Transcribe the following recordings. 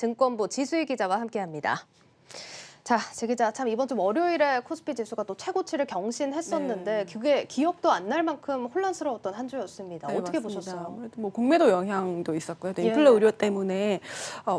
증권부 지수희 기자와 함께합니다. 자, 지 기자, 참 이번 주 월요일에 코스피 지수가 또 최고치를 경신했었는데 그게 기억도 안 날 만큼 혼란스러웠던 한 주였습니다. 어떻게 맞습니다. 보셨어요? 아무래도 뭐 공매도 영향도 있었고요. 또 예. 인플레 우려 때문에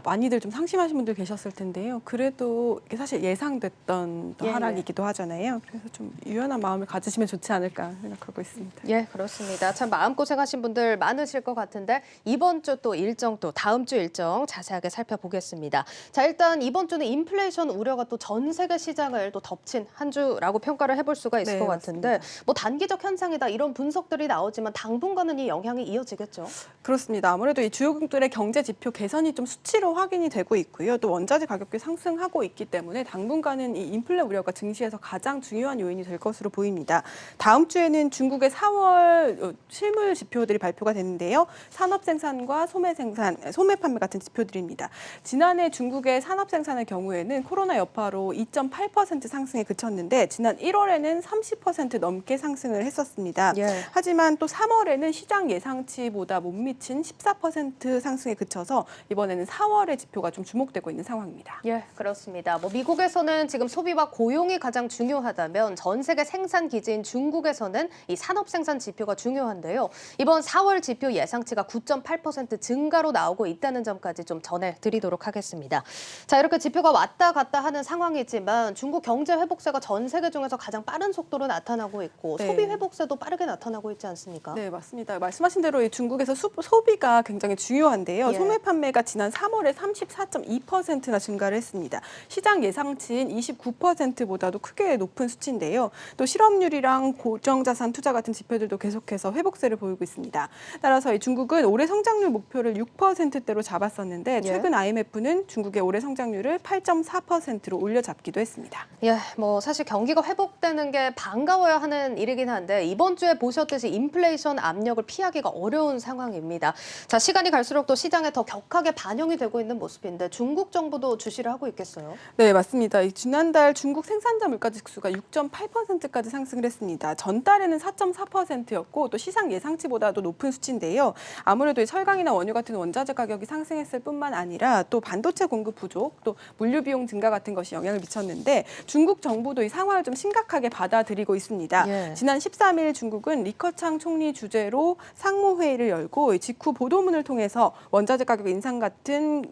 많이들 좀 상심하신 분들 계셨을 텐데요. 그래도 이게 사실 예상됐던 또 예. 하락이기도 하잖아요. 그래서 좀 유연한 마음을 가지시면 좋지 않을까 생각하고 있습니다. 예, 그렇습니다. 참 마음고생하신 분들 많으실 것 같은데 이번 주 또 일정 또 다음 주 일정 자세하게 살펴보겠습니다. 자, 일단 이번 주는 인플레이션 우려가 또 전 세계 시장을 또 덮친 한 주라고 평가를 해볼 수가 있을 네, 것 같은데 맞습니다. 뭐 단기적 현상이다 이런 분석들이 나오지만 당분간은 이 영향이 이어지겠죠? 그렇습니다. 아무래도 이 주요국들의 경제 지표 개선이 좀 수치로 확인이 되고 있고요. 또 원자재 가격이 상승하고 있기 때문에 당분간은 이 인플레 우려가 증시에서 가장 중요한 요인이 될 것으로 보입니다. 다음 주에는 중국의 4월 실물 지표들이 발표가 되는데요. 산업 생산과 소매 생산, 소매 판매 같은 지표들입니다. 지난해 중국의 산업 생산의 경우에는 코로나 여파로 2.8% 상승에 그쳤는데 지난 1월에는 30% 넘게 상승을 했었습니다. 예. 하지만 또 3월에는 시장 예상치보다 못 미친 14% 상승에 그쳐서 이번에는 4월의 지표가 좀 주목되고 있는 상황입니다. 예, 그렇습니다. 뭐 미국에서는 지금 소비와 고용이 가장 중요하다면 전 세계 생산 기지인 중국에서는 이 산업 생산 지표가 중요한데요. 이번 4월 지표 예상치가 9.8% 증가로 나오고 있다는 점까지 좀 전해드리도록 하겠습니다. 자, 이렇게 지표가 왔다 갔다 하는 상황이지만 중국 경제 회복세가 전 세계 중에서 가장 빠른 속도로 나타나고 있고 네. 소비 회복세도 빠르게 나타나고 있지 않습니까? 네, 맞습니다. 말씀하신 대로 이 중국에서 소비가 굉장히 중요한데요. 예. 소매 판매가 지난 3월에 34.2%나 증가를 했습니다. 시장 예상치인 29%보다도 크게 높은 수치인데요. 또 실업률이랑 고정자산 투자 같은 지표들도 계속해서 회복세를 보이고 있습니다. 따라서 이 중국은 올해 성장률 목표를 6%대로 잡았었는데 최근 IMF는 중국의 올해 성장률을 8.4%로 올려잡기도 했습니다. 예, 뭐 사실 경기가 회복되는 게 반가워야 하는 일이긴 한데 이번 주에 보셨듯이 인플레이션 압력을 피하기가 어려운 상황입니다. 자, 시간이 갈수록 또 시장에 더 격하게 반영이 되고 있는 모습인데 중국 정부도 주시를 하고 있겠어요? 네, 맞습니다. 지난달 중국 생산자 물가 지수가 6.8%까지 상승을 했습니다. 전달에는 4.4%였고 또 시장 예상치보다도 높은 수치인데요. 아무래도 철강이나 원유 같은 원자재 가격이 상승했을 뿐만 아니라 또 반도체 공급 부족, 또 물류 비용 증가 같은 것이 영향을 미쳤는데 중국 정부도 이 상황을 좀 심각하게 받아들이고 있습니다. 예. 지난 13일 중국은 리커창 총리 주재로 상무회의를 열고 직후 보도문을 통해서 원자재 가격 인상 같은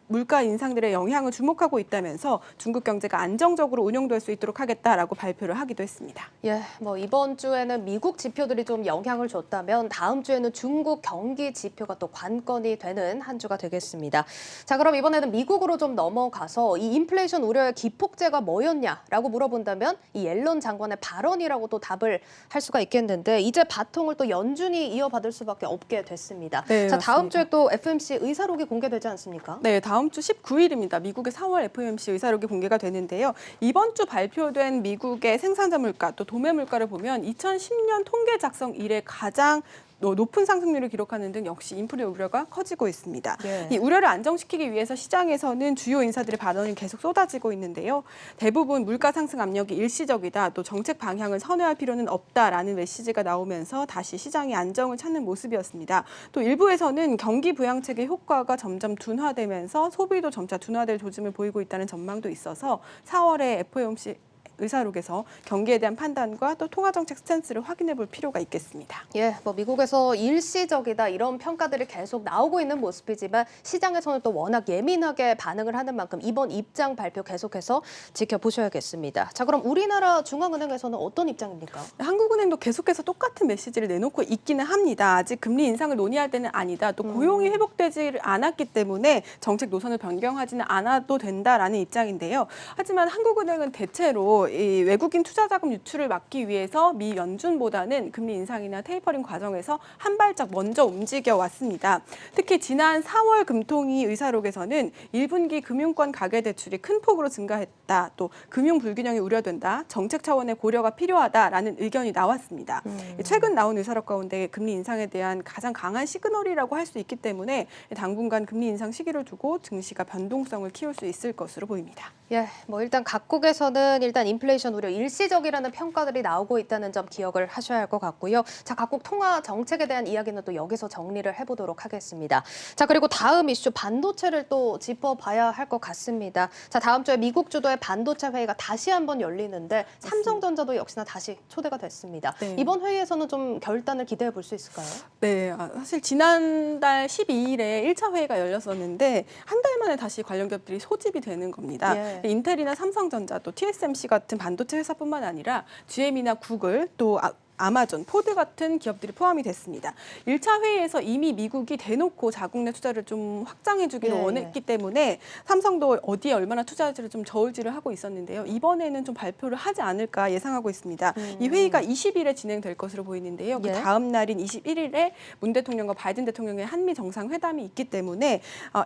물가 인상들의 영향을 주목하고 있다면서 중국 경제가 안정적으로 운용될 수 있도록 하겠다라고 발표를 하기도 했습니다. 예, 뭐 이번 주에는 미국 지표들이 좀 영향을 줬다면 다음 주에는 중국 경기 지표가 또 관건이 되는 한 주가 되겠습니다. 자, 그럼 이번에는 미국으로 좀 넘어가서 이 인플레이션 우려의 기폭제가 뭐였냐라고 물어본다면 이 옐런 장관의 발언이라고 또 답을 할 수가 있겠는데 이제 바통을 또 연준이 이어받을 수밖에 없게 됐습니다. 네, 자, 다음 맞습니다. 주에 또 FMC 의사록이 공개되지 않습니까? 네, 다음 주 19일입니다. 미국의 4월 FOMC 의사록이 공개가 되는데요. 이번 주 발표된 미국의 생산자 물가 또 도매 물가를 보면 2010년 통계 작성 이래 가장 높은 상승률을 기록하는 등 역시 인플레 우려가 커지고 있습니다. 예. 이 우려를 안정시키기 위해서 시장에서는 주요 인사들의 발언이 계속 쏟아지고 있는데요. 대부분 물가 상승 압력이 일시적이다, 또 정책 방향을 선회할 필요는 없다라는 메시지가 나오면서 다시 시장이 안정을 찾는 모습이었습니다. 또 일부에서는 경기 부양책의 효과가 점점 둔화되면서 소비도 점차 둔화될 조짐을 보이고 있다는 전망도 있어서 4월에 FOMC 의사록에서 경기에 대한 판단과 또 통화정책 스탠스를 확인해 볼 필요가 있겠습니다. 예, 뭐 미국에서 일시적이다 이런 평가들이 계속 나오고 있는 모습이지만 시장에서는 또 워낙 예민하게 반응을 하는 만큼 이번 입장 발표 계속해서 지켜보셔야겠습니다. 자, 그럼 우리나라 중앙은행에서는 어떤 입장입니까? 한국은행도 계속해서 똑같은 메시지를 내놓고 있기는 합니다. 아직 금리 인상을 논의할 때는 아니다. 또 고용이 회복되지 않았기 때문에 정책 노선을 변경하지는 않아도 된다라는 입장인데요. 하지만 한국은행은 대체로 이 외국인 투자 자금 유출을 막기 위해서 미 연준보다는 금리 인상이나 테이퍼링 과정에서 한 발짝 먼저 움직여 왔습니다. 특히 지난 4월 금통위 의사록에서는 1분기 금융권 가계대출이 큰 폭으로 증가했다. 또 금융 불균형이 우려된다. 정책 차원의 고려가 필요하다라는 의견이 나왔습니다. 최근 나온 의사록 가운데 금리 인상에 대한 가장 강한 시그널이라고 할 수 있기 때문에 당분간 금리 인상 시기를 두고 증시가 변동성을 키울 수 있을 것으로 보입니다. 예, 뭐 일단 각국에서는 일단 인플레이션 우려 일시적이라는 평가들이 나오고 있다는 점 기억을 하셔야 할 것 같고요. 자, 각국 통화 정책에 대한 이야기는 또 여기서 정리를 해보도록 하겠습니다. 자, 그리고 다음 이슈 반도체를 또 짚어봐야 할 것 같습니다. 자, 다음 주에 미국 주도의 반도체 회의가 다시 한번 열리는데 삼성전자도 역시나 다시 초대가 됐습니다. 네. 이번 회의에서는 좀 결단을 기대해 볼 수 있을까요? 네, 사실 지난달 12일에 1차 회의가 열렸었는데 한 달 만에 다시 관련 기업들이 소집이 되는 겁니다. 예. 인텔이나 삼성전자 또 TSMC 같은 반도체 회사뿐만 아니라 GM이나 구글 또 아마존, 포드 같은 기업들이 포함이 됐습니다. 1차 회의에서 이미 미국이 대놓고 자국 내 투자를 좀 확장해 주기를 예. 원했기 때문에 삼성도 어디에 얼마나 투자할지를 좀 저울질을 하고 있었는데요. 이번에는 좀 발표를 하지 않을까 예상하고 있습니다. 이 회의가 20일에 진행될 것으로 보이는데요. 그 예. 다음 날인 21일에 문 대통령과 바이든 대통령의 한미 정상회담이 있기 때문에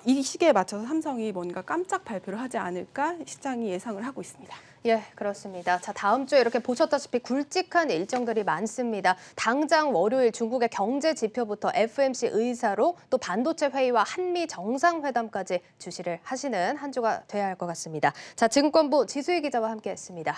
이 시기에 맞춰서 삼성이 뭔가 깜짝 발표를 하지 않을까 시장이 예상을 하고 있습니다. 예, 그렇습니다. 자, 다음 주에 이렇게 보셨다시피 굵직한 일정들이 많습니다. 당장 월요일 중국의 경제 지표부터 FMC 의사로 또 반도체 회의와 한미 정상회담까지 주시를 하시는 한 주가 돼야 할 것 같습니다. 자, 증권부 지수희 기자와 함께했습니다.